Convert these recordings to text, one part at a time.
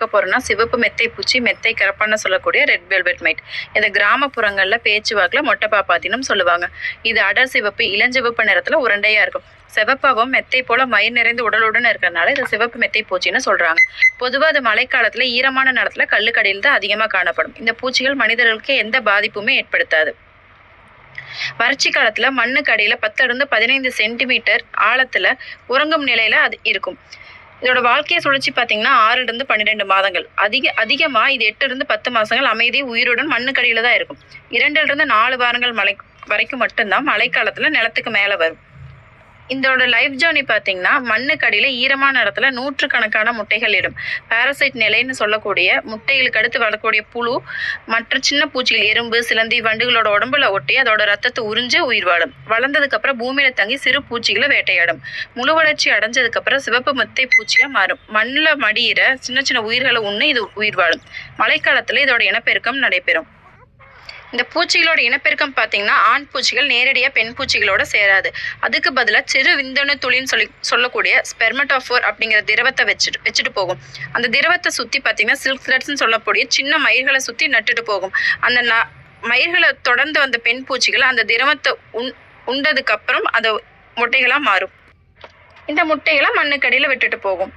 பார்க்க போறோம்னா சிவப்பு மெத்தை பூச்சி, மெத்தை கரப்பான்னு சொல்லக்கூடிய ரெட் வெல்வெட் மைட். இதை கிராமப்புறங்கள்ல பேச்சுவாக்கில் மொட்டை பாப்பாத்தினும் சொல்லுவாங்க. இது அடர் சிவப்பு, இளஞ்சிவப்பு நிறத்துல உருண்டையா இருக்கும். சிவப்பாவும் மெத்தை போல மயிர் நிறைந்து உடலுடன் இருக்கிறதுனால இதை சிவப்பு மெத்தை பூச்சின்னு சொல்றாங்க. பொதுவாக அது மழைக்காலத்துல ஈரமான நிலத்துல கல்லுக்கடியில் தான் அதிகமா காணப்படும். இந்த பூச்சிகள் மனிதர்களுக்கு எந்த பாதிப்புமே ஏற்படுத்தாது. வறட்சி காலத்துல மண்ணுக்கு அடியில 10 to 15 சென்டிமீட்டர் ஆழத்துல உறங்கும் நிலையில அது இருக்கும். இதோட வாழ்க்கையை சுழற்சி பார்த்தீங்கன்னா 6 to 12 மாதங்கள். அதிகமா இது 8 to 10 மாசங்கள் அமைதி உயிருடன் மண்ணுக்கடியில தான் இருக்கும். 2 to 4 வாரங்கள் மழை வரைக்கும் மட்டும்தான் மழைக்காலத்துல நிலத்துக்கு மேல வரும். இதோட லைஃப் ஜேர்னி பார்த்தீங்கன்னா மண்ணுக்கடியில ஈரமான இடத்துல நூற்றுக்கணக்கான முட்டைகள் இடும். பாரசைட் நிலைன்னு சொல்லக்கூடிய முட்டைகளுக்கு அடுத்து வரக்கூடிய புழு மற்ற சின்ன பூச்சிகள், எறும்பு, சிலந்தி, வண்டுகளோட உடம்புல ஒட்டி அதோட ரத்தத்தை உறிஞ்சு உயிர் வாழும். வளர்ந்ததுக்கு அப்புறம் பூமியில தங்கி சிறு பூச்சிகளை வேட்டையாடும். முழு வளர்ச்சி அடைஞ்சதுக்கு அப்புறம் சிவப்பு மெத்தை பூச்சியா மாறும். மண்ணில் மடியிற சின்ன சின்ன உயிர்களை உண்ணு இது உயிர் வாழும். மழைக்காலத்துல இதோட இனப்பெருக்கம் நடைபெறும். இந்த பூச்சிகளோட இனப்பெருக்கம் பார்த்தீங்கன்னா ஆண் பூச்சிகள் நேரடியாக பெண் பூச்சிகளோட சேராது. அதுக்கு பதிலாக சிறு விந்தணு துளின்னு சொல்லக்கூடிய ஸ்பெர்மட்டோஃபோர் அப்படிங்கிற திரவத்தை வச்சுட்டு போகும். அந்த திரவத்தை சுற்றி பார்த்தீங்கன்னா சில்க் த்ரெட்ஸ்ன்னு சொல்லக்கூடிய சின்ன மயிர்களை சுற்றி நட்டுட்டு போகும். அந்த மயிர்களை தொடர்ந்து வந்த பெண் பூச்சிகள் அந்த திரவத்தை உண்டதுக்கு அப்புறம் அந்த முட்டைகளாக மாறும். இந்த முட்டைகளை மண்ணுக்கடியில் விட்டுட்டு போகும்.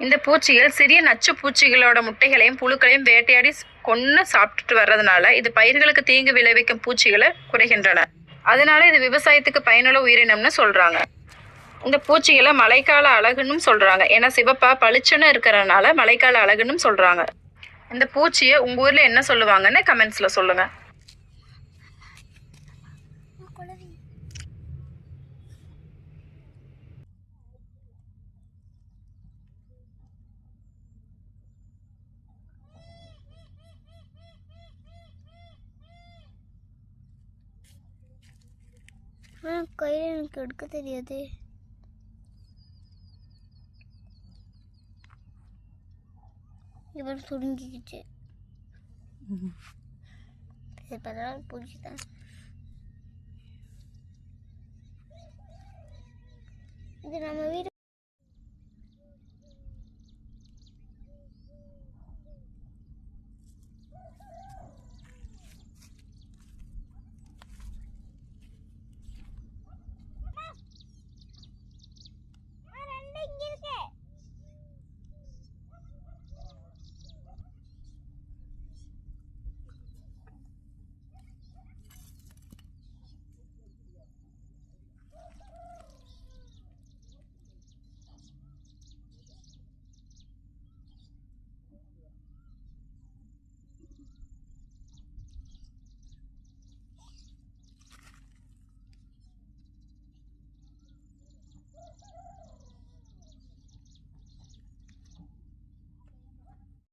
இந்த பூச்சிகள் சிறிய நச்சு பூச்சிகளோட முட்டைகளையும் புழுக்களையும் வேட்டையாடி கொன்று சாப்பிட்டுட்டு வர்றதுனால இது பயிர்களுக்கு தீங்கு விளைவிக்கும் பூச்சிகளை குறைகின்றன. அதனால இது விவசாயத்துக்கு பயனுள்ள உயிரினம்னு சொல்றாங்க. இந்த பூச்சிகளை மழைக்கால அழகுன்னு சொல்றாங்க. ஏன்னா சிவப்பா பளிச்சுன்னு இருக்கிறதுனால மழைக்கால அழகுன்னு சொல்றாங்க. இந்த பூச்சியை உங்க ஊர்ல என்ன சொல்லுவாங்கன்னு கமெண்ட்ஸ்ல சொல்லுங்க. கையில் எனக்கு எடுக்க தெரியாது. இவர் சுருங்கிக்கிச்சு. பூச்சி தான் இது நம்ம வீடு